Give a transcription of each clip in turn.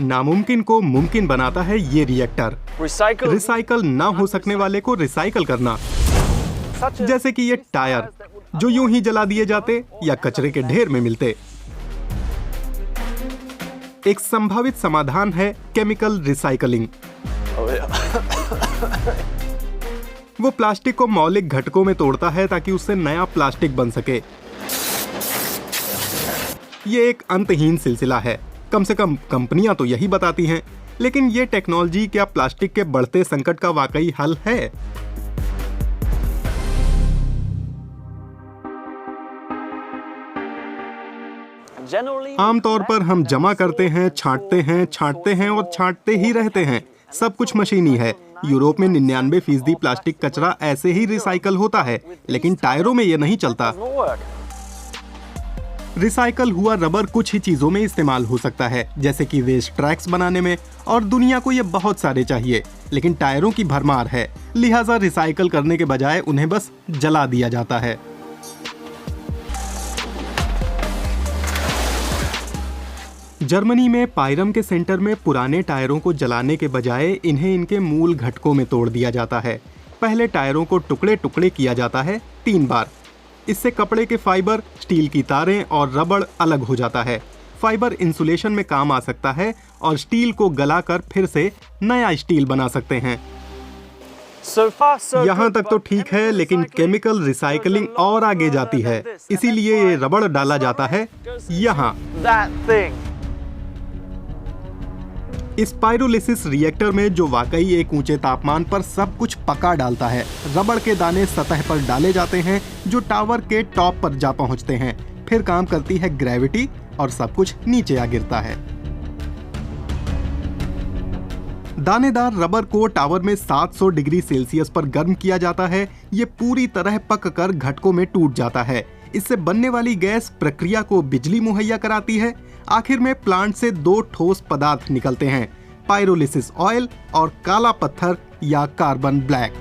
नामुमकिन को मुमकिन बनाता है ये रिएक्टर। रिसाइकल ना हो सकने वाले को रिसाइकल करना, जैसे कि ये टायर जो यूं ही जला दिए जाते या कचरे के ढेर में मिलते। एक संभावित समाधान है केमिकल रिसाइकलिंग। वो प्लास्टिक को मौलिक घटकों में तोड़ता है ताकि उससे नया प्लास्टिक बन सके। ये एक अंतहीन सिलसिला है, कम से कम कंपनियां तो यही बताती हैं। लेकिन ये टेक्नोलॉजी क्या प्लास्टिक के बढ़ते संकट का वाकई हल है? आमतौर पर हम जमा करते हैं, छांटते हैं और छांटते ही रहते हैं। सब कुछ मशीनी है। यूरोप में 99% प्लास्टिक कचरा ऐसे ही रिसाइकल होता है, लेकिन टायरों में यह नहीं चलता। रिसाइकल हुआ रबर कुछ ही चीजों में इस्तेमाल हो सकता है, जैसे कि रेस ट्रैक्स बनाने में, और दुनिया को ये बहुत सारे चाहिए। लेकिन टायरों की भरमार है, लिहाजा रिसाइकल करने के बजाय उन्हें बस जला दिया जाता है। जर्मनी में पायरम के सेंटर में पुराने टायरों को जलाने के बजाय इन्हें इनके मूल घटकों में तोड़ दिया जाता है। पहले टायरों को टुकड़े टुकड़े किया जाता है 3 बार। इससे कपड़े के फाइबर, स्टील की तारें और रबड़ अलग हो जाता है। फाइबर इंसुलेशन में काम आ सकता है और स्टील को गलाकर फिर से नया स्टील बना सकते हैं। यहाँ तक तो ठीक है, लेकिन केमिकल रिसाइकलिंग और आगे जाती है। इसीलिए ये रबड़ डाला जाता है यहाँ। इस पायरोलिसिस रिएक्टर में, जो वाकई एक ऊंचे तापमान पर सब कुछ पका डालता है, रबड़ के दाने सतह पर डाले जाते हैं जो टावर के टॉप पर जा पहुंचते हैं। फिर काम करती है ग्रेविटी और सब कुछ नीचे आ गिरता है। दानेदार रबर को टावर में 700 डिग्री सेल्सियस पर गर्म किया जाता है। ये पूरी तरह पककर घटकों में टूट जाता है। इससे बनने वाली गैस प्रक्रिया को बिजली मुहैया कराती है। आखिर में प्लांट से 2 ठोस पदार्थ निकलते हैं, पायरोलिसिस ऑयल और काला पत्थर या कार्बन ब्लैक।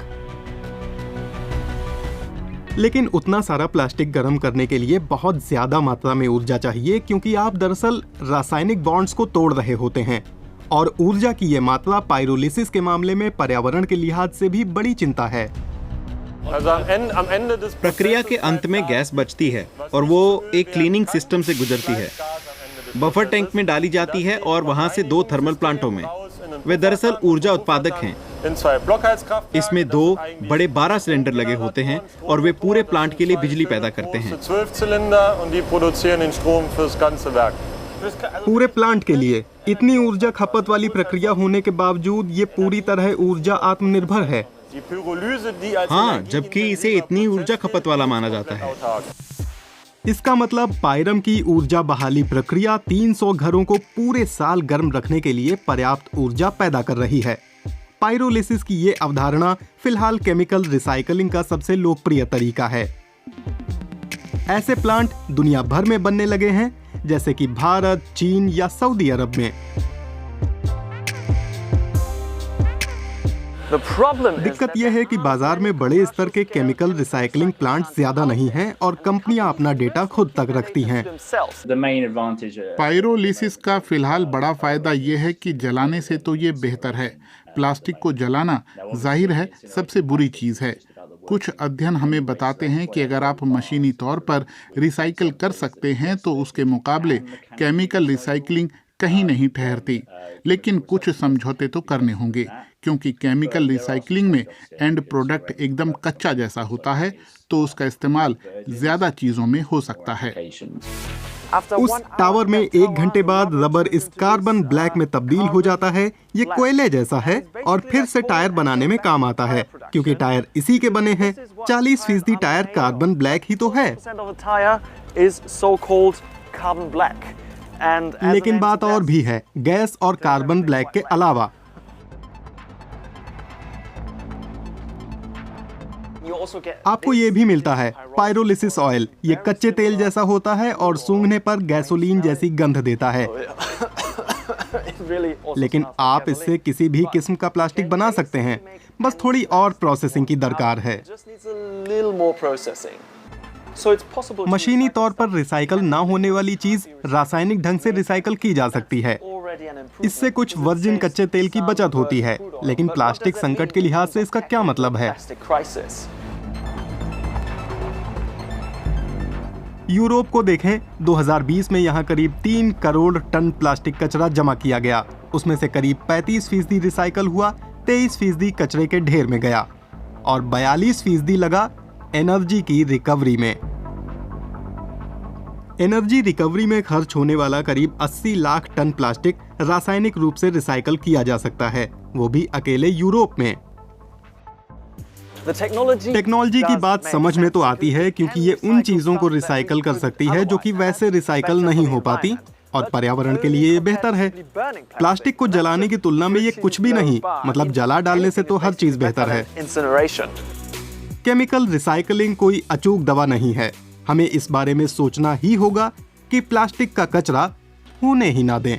लेकिन उतना सारा प्लास्टिक गर्म करने के लिए बहुत ज्यादा मात्रा में ऊर्जा चाहिए, क्योंकि आप दरअसल रासायनिक बॉन्ड्स को तोड़ रहे होते हैं। और ऊर्जा की ये मात्रा पायरोलिसिस के मामले में पर्यावरण के लिहाज से भी बड़ी चिंता है। प्रक्रिया के अंत में गैस बचती है और वो एक क्लीनिंग सिस्टम से गुजरती है, बफर टैंक में डाली जाती है और वहां से 2 थर्मल प्लांटों में। वे दरअसल ऊर्जा उत्पादक हैं। इसमें 2 बड़े 12 सिलेंडर लगे होते हैं और वे पूरे प्लांट के लिए बिजली पैदा करते हैं। पूरे प्लांट के लिए इतनी ऊर्जा खपत वाली प्रक्रिया होने के बावजूद ये पूरी तरह ऊर्जा आत्मनिर्भर है। हाँ, जबकि इसे इतनी ऊर्जा खपत वाला माना जाता है। इसका मतलब पायरम की ऊर्जा बहाली प्रक्रिया 300 घरों को पूरे साल गर्म रखने के लिए पर्याप्त ऊर्जा पैदा कर रही है। पायरोलिसिस की ये अवधारणा फिलहाल केमिकल रिसाइकलिंग का सबसे लोकप्रिय तरीका है। ऐसे प्लांट दुनिया भर में बनने लगे हैं, जैसे कि भारत, चीन या सऊदी अरब में। दिक्कत यह है कि बाजार में बड़े स्तर के केमिकल रिसाइकलिंग प्लांट ज्यादा नहीं हैं और कंपनियां अपना डेटा खुद तक रखती हैं। पायरोलिसिस का फिलहाल बड़ा फायदा यह है कि जलाने से तो ये बेहतर है। प्लास्टिक को जलाना जाहिर है सबसे बुरी चीज है। कुछ अध्ययन हमें बताते हैं कि अगर आप मशीनी तौर पर रिसाइकल कर सकते हैं तो उसके मुकाबले केमिकल रिसाइकलिंग कहीं नहीं ठहरती। लेकिन कुछ समझौते तो करने होंगे, क्योंकि केमिकल रिसाइकलिंग में एंड प्रोडक्ट एकदम कच्चा जैसा होता है, तो उसका इस्तेमाल ज्यादा चीजों में हो सकता है। उस टावर में 1 घंटे बाद रबर इस कार्बन ब्लैक में तब्दील हो जाता है। ये कोयले जैसा है और फिर से टायर बनाने में काम आता है, क्योंकि टायर इसी के बने हैं। 40% टायर कार्बन ब्लैक ही तो है। लेकिन बात और भी है, गैस और कार्बन ब्लैक के अलावा। आपको ये भी मिलता है पायरोलिसिस ऑयल। ये कच्चे तेल जैसा होता है और सूंघने पर गैसोलीन जैसी गंध देता है। लेकिन आप इससे किसी भी किस्म का प्लास्टिक बना सकते हैं, बस थोड़ी और प्रोसेसिंग की दरकार है। मशीनी तौर पर रिसाइकल ना होने वाली चीज रासायनिक ढंग से रिसाइकल की जा सकती है। इससे कुछ वर्जिन कच्चे तेल की बचत होती है, लेकिन प्लास्टिक संकट के लिहाज से इसका क्या मतलब है? यूरोप को देखें, 2020 में यहाँ करीब 3 करोड़ टन प्लास्टिक कचरा जमा किया गया। उसमें से करीब 35% रिसाइकल हुआ, 23% कचरे के ढेर में गया और 42% लगा एनर्जी की रिकवरी में। एनर्जी रिकवरी में खर्च होने वाला करीब 80 लाख टन प्लास्टिक रासायनिक रूप से रिसाइकल किया जा सकता है, वो भी अकेले यूरोप में। टेक्नोलॉजी की बात समझ में तो आती है, क्योंकि ये उन चीजों को रिसाइकल कर सकती है जो कि वैसे रिसाइकल नहीं हो पाती, और पर्यावरण के लिए ये बेहतर है। प्लास्टिक को जलाने की तुलना में ये कुछ भी नहीं, मतलब जला डालने से तो हर चीज बेहतर है। केमिकल रिसाइकलिंग कोई अचूक दवा नहीं है। हमें इस बारे में सोचना ही होगा कि प्लास्टिक का कचरा होने ही ना दें।